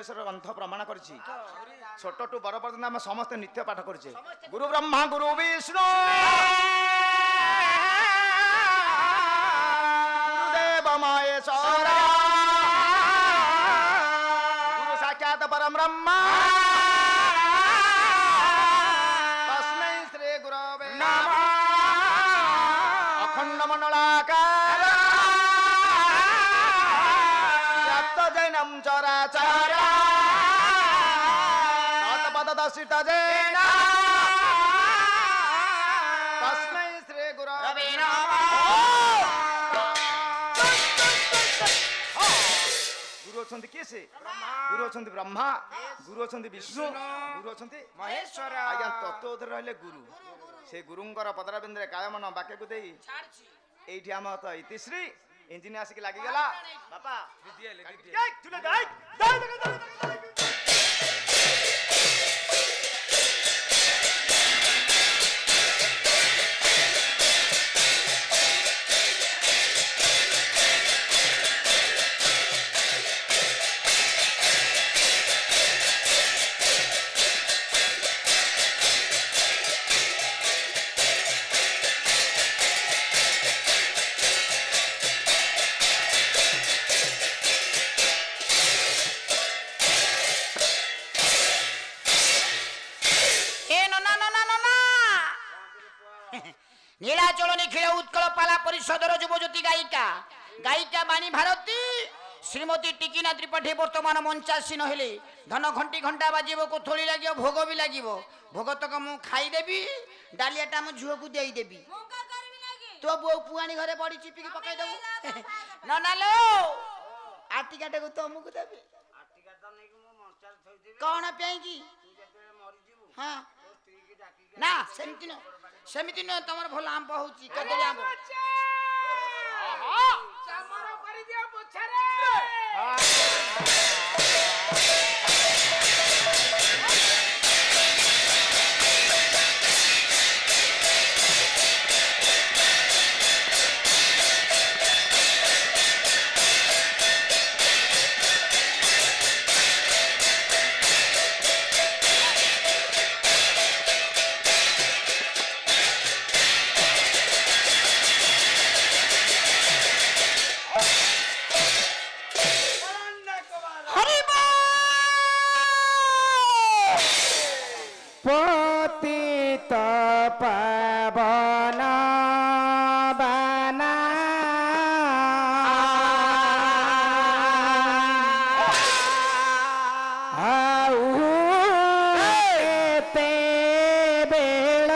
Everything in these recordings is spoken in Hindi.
ଉପନିଷଦ ଗ୍ରନ୍ଥ ପ୍ରମାଣ କରିଛି ଛୋଟଠୁ ବଡ଼ ପର୍ଯ୍ୟନ୍ତ ଆମେ ସମସ୍ତେ ନିତ୍ୟ ପାଠ କରୁଛେ ଗୁରୁ ବ୍ରହ୍ମା ଗୁରୁ ବିଷ୍ଣୁ ଗୁରୁଦେବ ମହେଶ୍ୱର ଗୁରୁ ସାକ୍ଷାତ ପରମ ବ୍ରହ୍ମ ତସ୍ମୈ ଶ୍ରୀ ଗୁରବେ ନମଃ ଅଖଣ୍ଡ ମଣ୍ଡଳାକାର चराचर तत्पद दर्शित जेन तस्मै श्री गुरवे नमः गुरु अछंती किए से गुरु अछंती ब्रह्मा गुरु अछंती विष्णु गुरु अछंती महेश्वर आज्ञा तत्वोधर रहले गुरु से गुरुंकर पदरबिंदरे कायमन बाक्य को देई एठी हम त इतिश्री इंजिन आसिक लागी गला बापा नीलाचल निखिल उत्कल पाला परिषदर युवज्योति गायिका गायिका बाणी भारती श्रीमती टिकिना त्रिपाठी वर्तमान मंचासीन हेले धन घंटी घंटा बाजिब कोथोली लगे भोग भी लगे भोग तक मु खाईदेवी डालियाटा मो झुओ को देदेवी तो बो पुआनी घरे बड़ी चिपिकी पकाई देबू न नालो आटिकाटे को तुमको देबी कौन पेंगी हाँ ना सेमिति न तमर भल आंब होची कदली आंब चामर करि दियो पोछरे पावना बना ते बेड़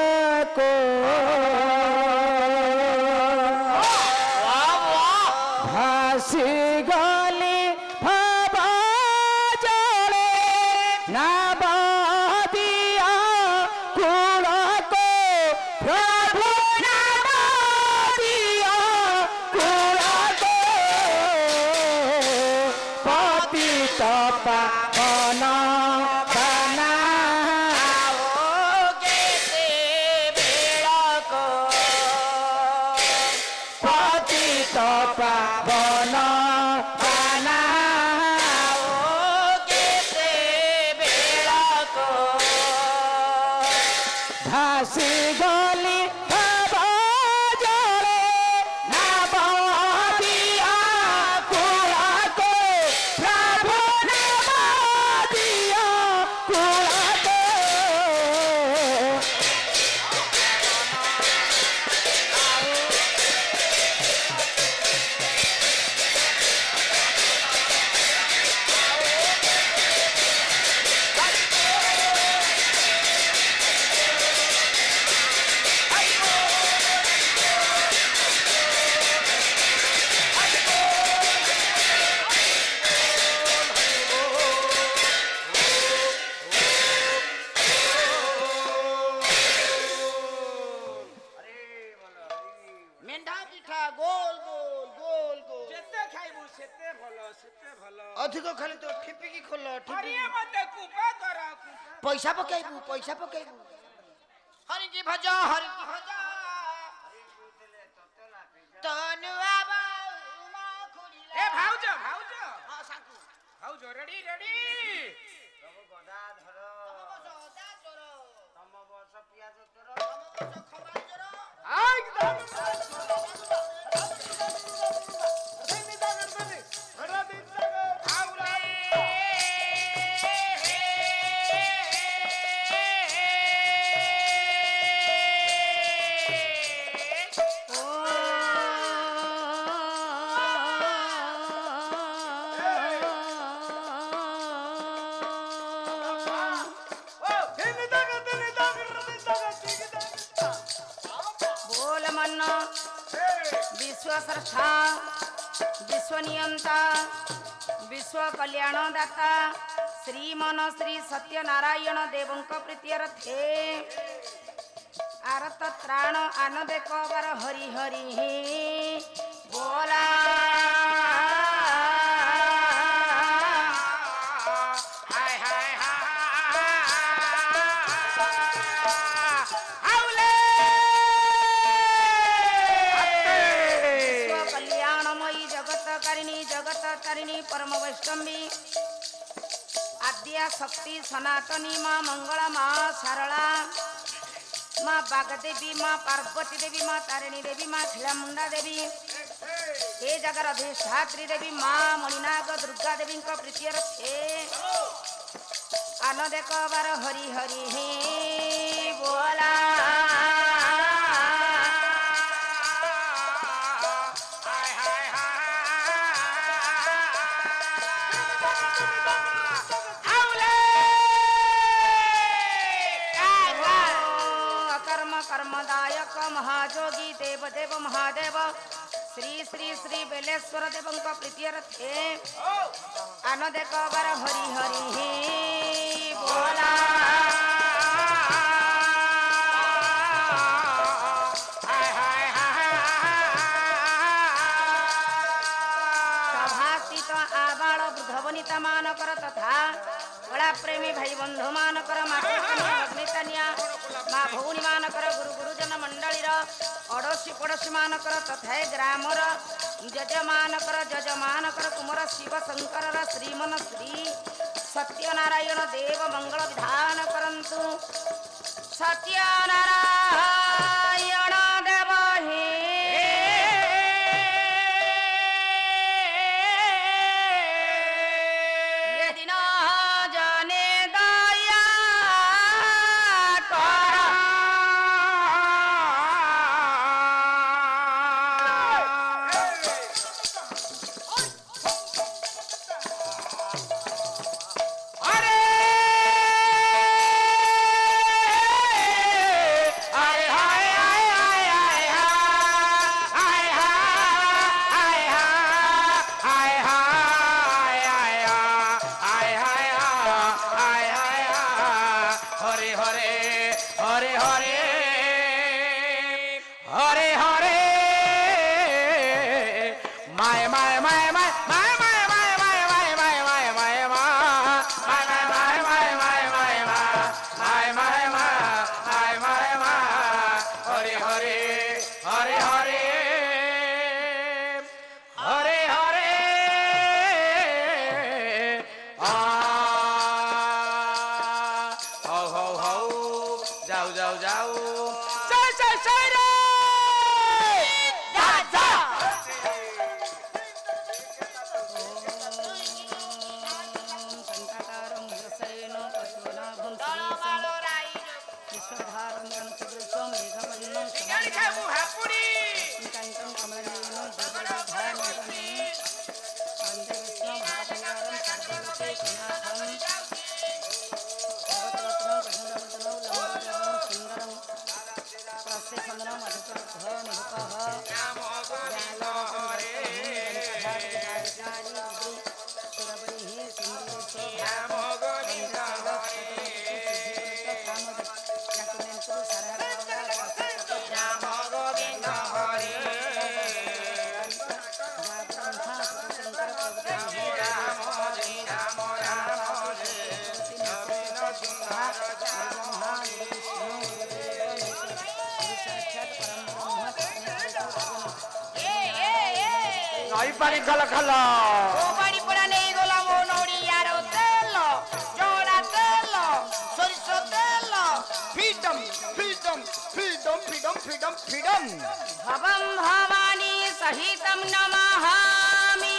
को भासी गली भवा जड़े ना दिया कुल को प्रभु नाम दिया कुल को पतित पावन बना पतित पावन बना भासी गली भवा जड़े नाम दिया कुल को प्रभु नाम दिया कुल को मेंढा पिठा गोल गोल गोल गोल जेते खाइबू सेते भलो अधिक खाली तो ठिपिकी खोल हरि मते कुपा कर पैसा पकेबू हरि की भज तनु आबा उमा खुली ए भाउज हां सांकु भाउज रेडी बोल मन विश्व स्रष्टा विश्व नियंता विश्व कल्याण दाता श्रीमन श्री सत्यनारायण देवंक प्रीत्यर्थे आरत त्राण आनंदे कबर हरि हरि बोला जगत तारिणी परम वैष्णवी आद्या शक्ति सनातनी माँ मंगला माँ सारला माँ बागदेवी माँ पार्वती देवी माँ तारिणी देवी माँ खिलामुंडा देवी हे जगर अधिष्ठात्री देवी माँ मणिनाग दुर्गा देवी प्रीत्यर्थे आनंद कबर हरि हरि हे बोला कर्मदायक महाजोगी देव देव महादेव श्री श्री श्री बेलेश्वर देवं प्रीत्यर्थे आनंद कबर हरि हरि हे बोला सभास्थित आबाल वृद्ध वनिता मानकर तथा बड़ा प्रेमी भाई बंधु मानकर मातृकन्या माँ भौणी मानकर गुरु गुरुजन मंडली अड़ोशी पड़ोशी मानकर तथा ग्रामर जजमानकर कुमार शिव शंकर श्रीमन श्री सत्यनारायण देव मंगल विधान करंतु सत्यनारायण देव পানি খালা খালা ও বাড়ি পোড়া নেই গোলাম ও নড়িয়ার তেল জোড়া তেল সরিষ তেল freedom freedom freedom freedom freedom ভবম ভবানী সহিতম নমামি